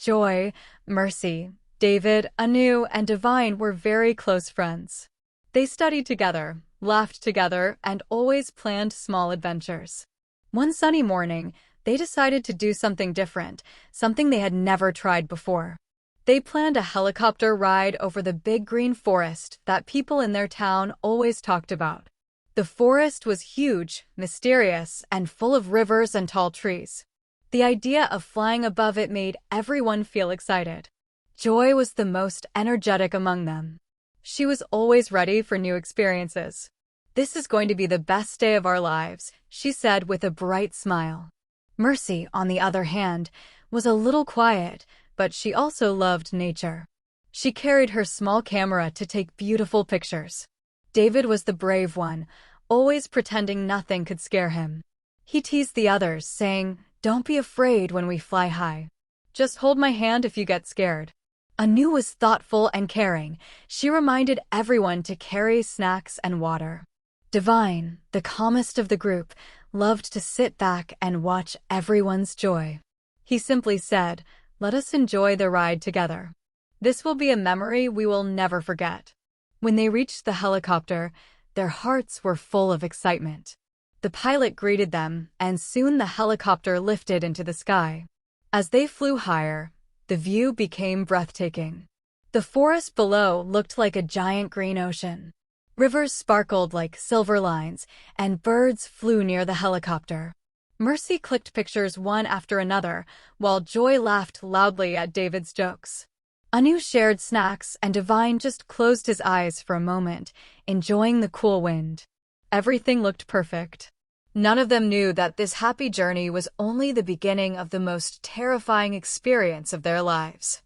Joy, Mercy, David, Anu, and Divine were very close friends. They studied together, laughed together, and always planned small adventures. One sunny morning, they decided to do something different, something they had never tried before. They planned a helicopter ride over the big green forest that people in their town always talked about. The forest was huge, mysterious, and full of rivers and tall trees. The idea of flying above it made everyone feel excited. Joy was the most energetic among them. She was always ready for new experiences. "This is going to be the best day of our lives," she said with a bright smile. Mercy, on the other hand, was a little quiet, but she also loved nature. She carried her small camera to take beautiful pictures. David was the brave one, always pretending nothing could scare him. He teased the others, saying, "Don't be afraid when we fly high. Just hold my hand if you get scared." Anu was thoughtful and caring. She reminded everyone to carry snacks and water. Divine, the calmest of the group, loved to sit back and watch everyone's joy. He simply said, "Let us enjoy the ride together. This will be a memory we will never forget." When they reached the helicopter, their hearts were full of excitement. The pilot greeted them, and soon the helicopter lifted into the sky. As they flew higher, the view became breathtaking. The forest below looked like a giant green ocean. Rivers sparkled like silver lines, and birds flew near the helicopter. Mercy clicked pictures one after another, while Joy laughed loudly at David's jokes. Anu shared snacks, and Divine just closed his eyes for a moment, enjoying the cool wind. Everything looked perfect. None of them knew that this happy journey was only the beginning of the most terrifying experience of their lives.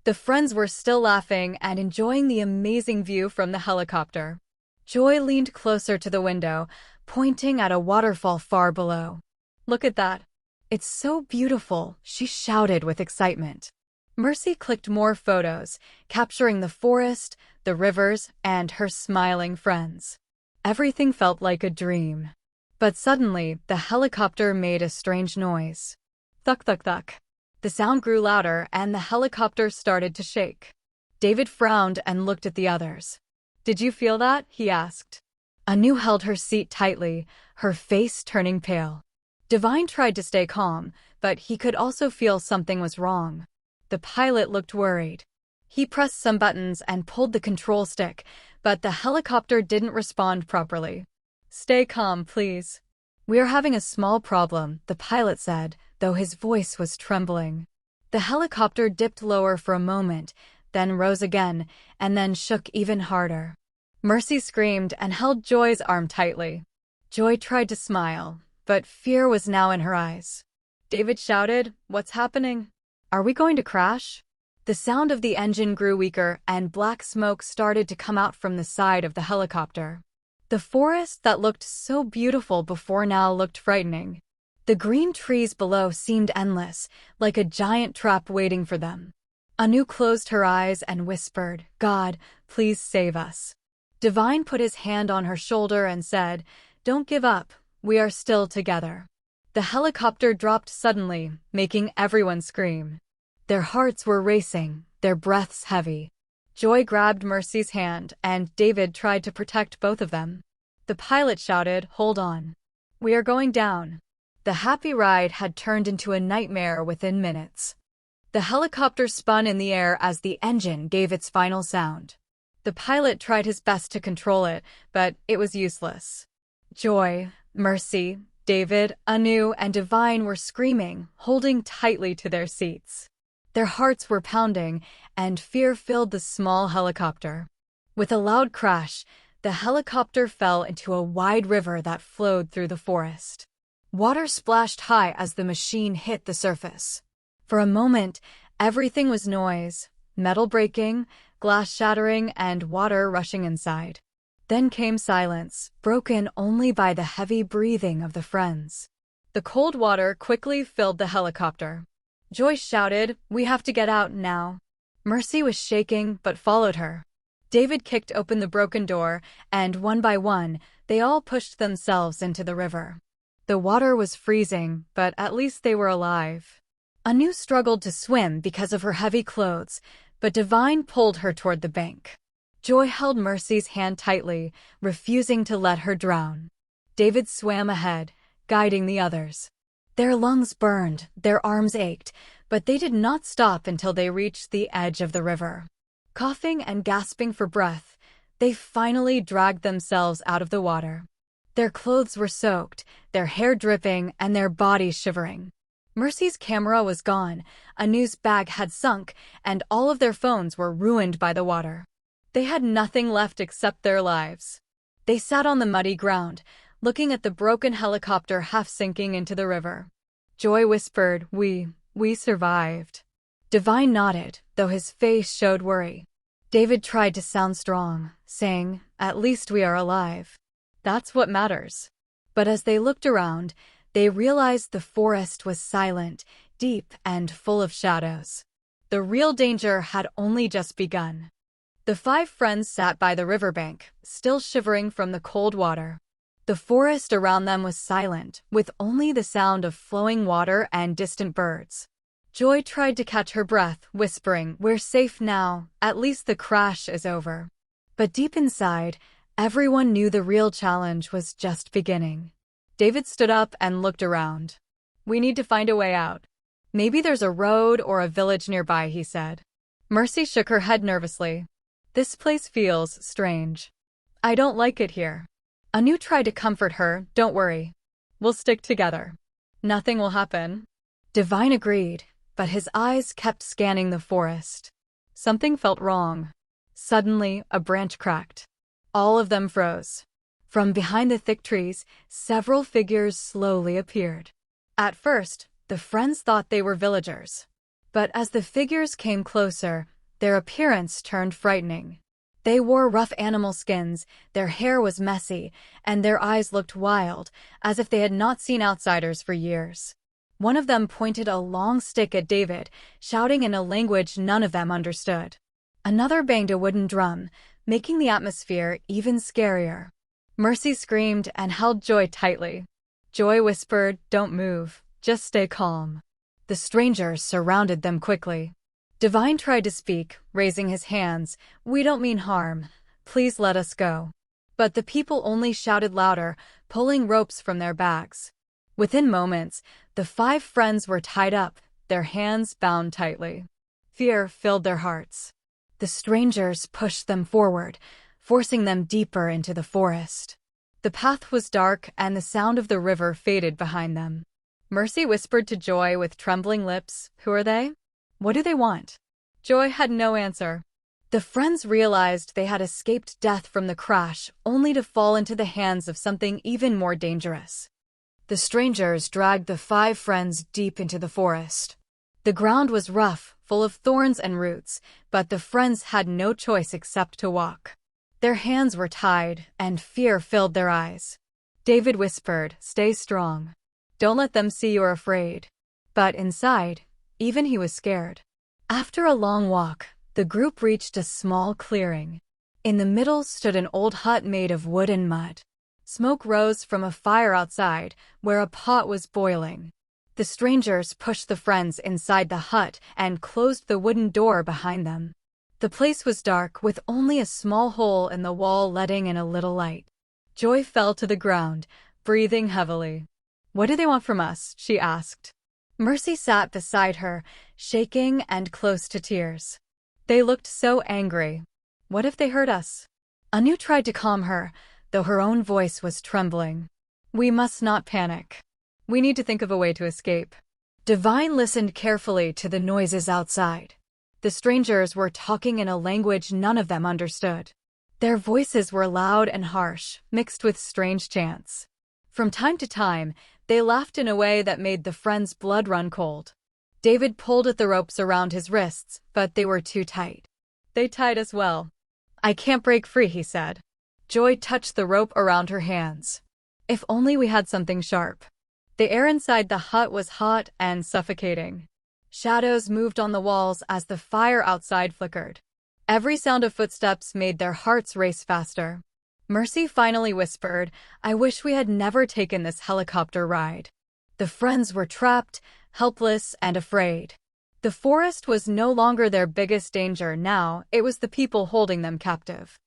The friends were still laughing and enjoying the amazing view from the helicopter. Joy leaned closer to the window, pointing at a waterfall far below. "Look at that. It's so beautiful," she shouted with excitement. Mercy clicked more photos, capturing the forest, the rivers, and her smiling friends. Everything felt like a dream. But suddenly, the helicopter made a strange noise. Thunk, thunk, thunk. The sound grew louder, and the helicopter started to shake. David frowned and looked at the others. "Did you feel that?" he asked. Anu held her seat tightly, her face turning pale. Divine tried to stay calm, but he could also feel something was wrong. The pilot looked worried. He pressed some buttons and pulled the control stick, but the helicopter didn't respond properly. "Stay calm, please. We are having a small problem," the pilot said, though his voice was trembling. The helicopter dipped lower for a moment, then rose again, and then shook even harder. Mercy screamed and held Joy's arm tightly. Joy tried to smile, but fear was now in her eyes. David shouted, "What's happening? Are we going to crash?" The sound of the engine grew weaker, and black smoke started to come out from the side of the helicopter. The forest that looked so beautiful before now looked frightening. The green trees below seemed endless, like a giant trap waiting for them. Anu closed her eyes and whispered, "God, please save us." Divine put his hand on her shoulder and said, "Don't give up, we are still together." The helicopter dropped suddenly, making everyone scream. Their hearts were racing, their breaths heavy. Joy grabbed Mercy's hand, and David tried to protect both of them. The pilot shouted, "Hold on. We are going down." The happy ride had turned into a nightmare within minutes. The helicopter spun in the air as the engine gave its final sound. The pilot tried his best to control it, but it was useless. Joy, Mercy, David, Anu, and Divine were screaming, holding tightly to their seats. Their hearts were pounding, and fear filled the small helicopter. With a loud crash, the helicopter fell into a wide river that flowed through the forest. Water splashed high as the machine hit the surface. For a moment, everything was noise, metal breaking, glass shattering, and water rushing inside. Then came silence, broken only by the heavy breathing of the friends. The cold water quickly filled the helicopter. Joy shouted, "We have to get out now." Mercy was shaking but followed her. David kicked open the broken door, and one by one, they all pushed themselves into the river. The water was freezing, but at least they were alive. Anu struggled to swim because of her heavy clothes, but Divine pulled her toward the bank. Joy held Mercy's hand tightly, refusing to let her drown. David swam ahead, guiding the others. Their lungs burned, their arms ached, but they did not stop until they reached the edge of the river. Coughing and gasping for breath, they finally dragged themselves out of the water. Their clothes were soaked, their hair dripping, and their bodies shivering. Mercy's camera was gone, Anu's bag had sunk, and all of their phones were ruined by the water. They had nothing left except their lives. They sat on the muddy ground, looking at the broken helicopter half sinking into the river. Joy whispered, We survived. Divine nodded, though his face showed worry. David tried to sound strong, saying, At least we are alive. That's what matters. But as they looked around, they realized the forest was silent, deep, and full of shadows. The real danger had only just begun. The 5 friends sat by the riverbank, still shivering from the cold water. The forest around them was silent, with only the sound of flowing water and distant birds. Joy tried to catch her breath, whispering, We're safe now, at least the crash is over. But deep inside, everyone knew the real challenge was just beginning. David stood up and looked around. We need to find a way out. Maybe there's a road or a village nearby, he said. Mercy shook her head nervously. This place feels strange. I don't like it here. Anu tried to comfort her, Don't worry. We'll stick together. Nothing will happen. Divine agreed, but his eyes kept scanning the forest. Something felt wrong. Suddenly, a branch cracked. All of them froze. From behind the thick trees, several figures slowly appeared. At first, the friends thought they were villagers. But as the figures came closer, their appearance turned frightening. They wore rough animal skins, their hair was messy, and their eyes looked wild, as if they had not seen outsiders for years. One of them pointed a long stick at David, shouting in a language none of them understood. Another banged a wooden drum, making the atmosphere even scarier. Mercy screamed and held Joy tightly. Joy whispered, Don't move, just stay calm. The strangers surrounded them quickly. Divine tried to speak, raising his hands, We don't mean harm. Please let us go. But the people only shouted louder, pulling ropes from their backs. Within moments, the 5 friends were tied up, their hands bound tightly. Fear filled their hearts. The strangers pushed them forward, forcing them deeper into the forest. The path was dark and the sound of the river faded behind them. Mercy whispered to Joy with trembling lips, Who are they? What do they want? Joy had no answer. The friends realized they had escaped death from the crash, only to fall into the hands of something even more dangerous. The strangers dragged the 5 friends deep into the forest. The ground was rough, full of thorns and roots, but the friends had no choice except to walk. Their hands were tied, and fear filled their eyes. David whispered, Stay strong. Don't let them see you're afraid. But inside, even he was scared. After a long walk, the group reached a small clearing. In the middle stood an old hut made of wood and mud. Smoke rose from a fire outside, where a pot was boiling. The strangers pushed the friends inside the hut and closed the wooden door behind them. The place was dark, with only a small hole in the wall letting in a little light. Joy fell to the ground, breathing heavily. What do they want from us? She asked. Mercy sat beside her, shaking and close to tears. They looked so angry. What if they hurt us? Anu tried to calm her, though her own voice was trembling. We must not panic. We need to think of a way to escape. Divine listened carefully to the noises outside. The strangers were talking in a language none of them understood. Their voices were loud and harsh, mixed with strange chants. From time to time, they laughed in a way that made the friends' blood run cold. David pulled at the ropes around his wrists, but they were too tight. They tied us well. I can't break free, he said. Joy touched the rope around her hands. If only we had something sharp. The air inside the hut was hot and suffocating. Shadows moved on the walls as the fire outside flickered. Every sound of footsteps made their hearts race faster. Mercy finally whispered, I wish we had never taken this helicopter ride. The friends were trapped, helpless and afraid. The forest was no longer their biggest danger now, it was the people holding them captive.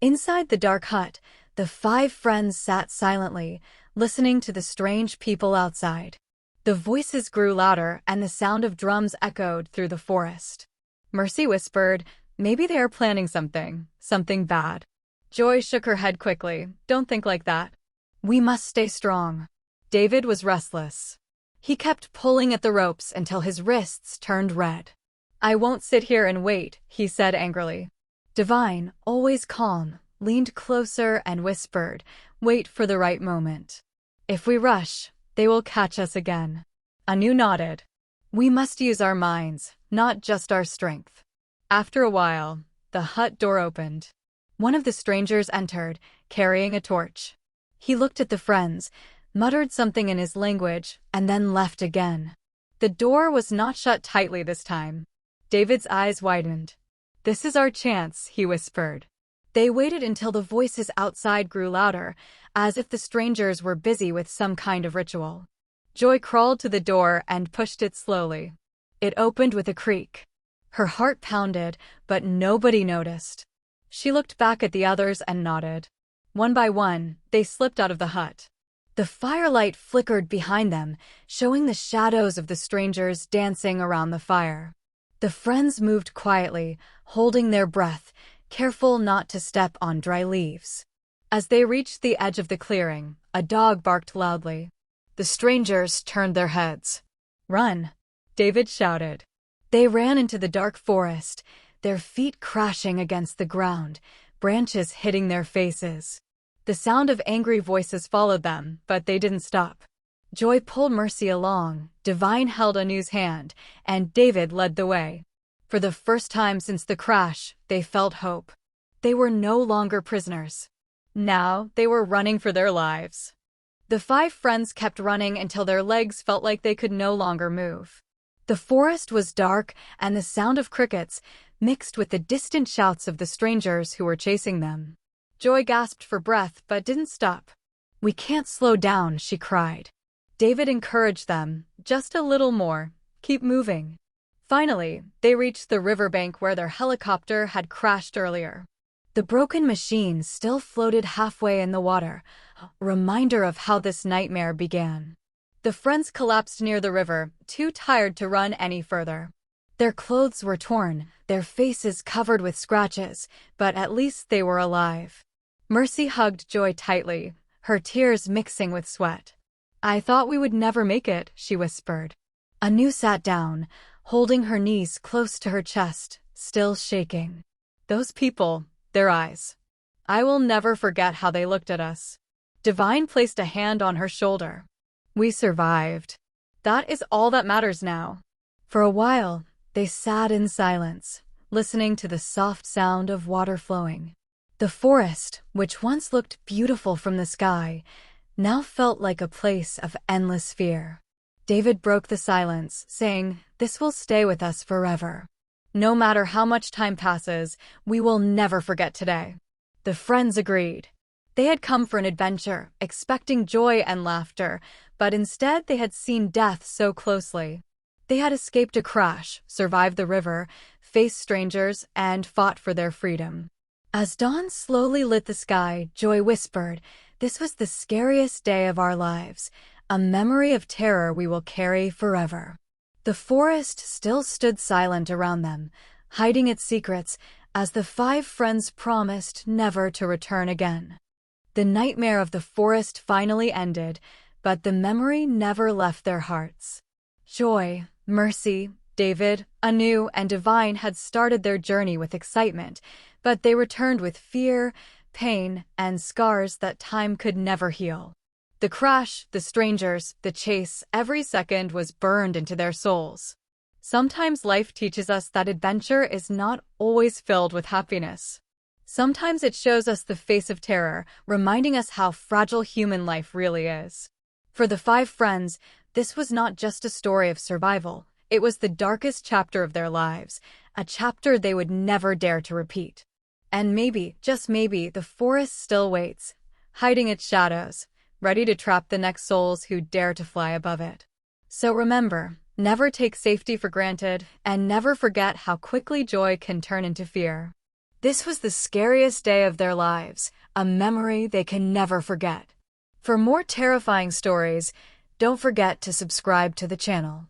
Inside the dark hut, the 5 friends sat silently, listening to the strange people outside. The voices grew louder and the sound of drums echoed through the forest. Mercy whispered, "Maybe they are planning something bad." Joy shook her head quickly. "Don't think like that. We must stay strong." David was restless. He kept pulling at the ropes until his wrists turned red. "I won't sit here and wait," he said angrily. Divine, always calm, leaned closer and whispered, "Wait for the right moment. If we rush, they will catch us again." Anu nodded. "We must use our minds, not just our strength." After a while, the hut door opened. One of the strangers entered, carrying a torch. He looked at the friends, muttered something in his language, and then left again. The door was not shut tightly this time. David's eyes widened. "This is our chance," he whispered. They waited until the voices outside grew louder, as if the strangers were busy with some kind of ritual. Joy crawled to the door and pushed it slowly. It opened with a creak. Her heart pounded, but nobody noticed. She looked back at the others and nodded. One by one, they slipped out of the hut. The firelight flickered behind them, showing the shadows of the strangers dancing around the fire. The friends moved quietly, holding their breath, careful not to step on dry leaves. As they reached the edge of the clearing, a dog barked loudly. The strangers turned their heads. "Run!" David shouted. They ran into the dark forest, their feet crashing against the ground, branches hitting their faces. The sound of angry voices followed them, but they didn't stop. Joy pulled Mercy along, Divine held Anu's hand, and David led the way. For the first time since the crash, they felt hope. They were no longer prisoners. Now they were running for their lives. The 5 friends kept running until their legs felt like they could no longer move. The forest was dark, and the sound of crickets mixed with the distant shouts of the strangers who were chasing them. Joy gasped for breath but didn't stop. "We can't slow down," she cried. David encouraged them, "Just a little more. Keep moving." Finally, they reached the riverbank where their helicopter had crashed earlier. The broken machine still floated halfway in the water, a reminder of how this nightmare began. The friends collapsed near the river, too tired to run any further. Their clothes were torn, their faces covered with scratches, but at least they were alive. Mercy hugged Joy tightly, her tears mixing with sweat. "I thought we would never make it," she whispered. Anu sat down, holding her knees close to her chest, still shaking. "Those people, their eyes. I will never forget how they looked at us." Divine placed a hand on her shoulder. "We survived. That is all that matters now." For a while, they sat in silence, listening to the soft sound of water flowing. The forest, which once looked beautiful from the sky, now felt like a place of endless fear. David broke the silence, saying, "This will stay with us forever. No matter how much time passes, we will never forget today." The friends agreed. They had come for an adventure, expecting joy and laughter, but instead they had seen death so closely. They had escaped a crash, survived the river, faced strangers, and fought for their freedom. As dawn slowly lit the sky, Joy whispered, "This was the scariest day of our lives, a memory of terror we will carry forever." The forest still stood silent around them, hiding its secrets, as the 5 friends promised never to return again. The nightmare of the forest finally ended, but the memory never left their hearts. Joy, Mercy, David, Anu, and Divine had started their journey with excitement, but they returned with fear, pain, and scars that time could never heal. The crash, the strangers, the chase, every second was burned into their souls. Sometimes life teaches us that adventure is not always filled with happiness. Sometimes it shows us the face of terror, reminding us how fragile human life really is. For the 5 friends, this was not just a story of survival. It was the darkest chapter of their lives, a chapter they would never dare to repeat. And maybe, just maybe, the forest still waits, hiding its shadows, ready to trap the next souls who dare to fly above it. So remember, Never take safety for granted, and never forget how quickly joy can turn into fear. This was the scariest day of their lives, a memory they can never forget. For more terrifying stories, don't forget to subscribe to the channel.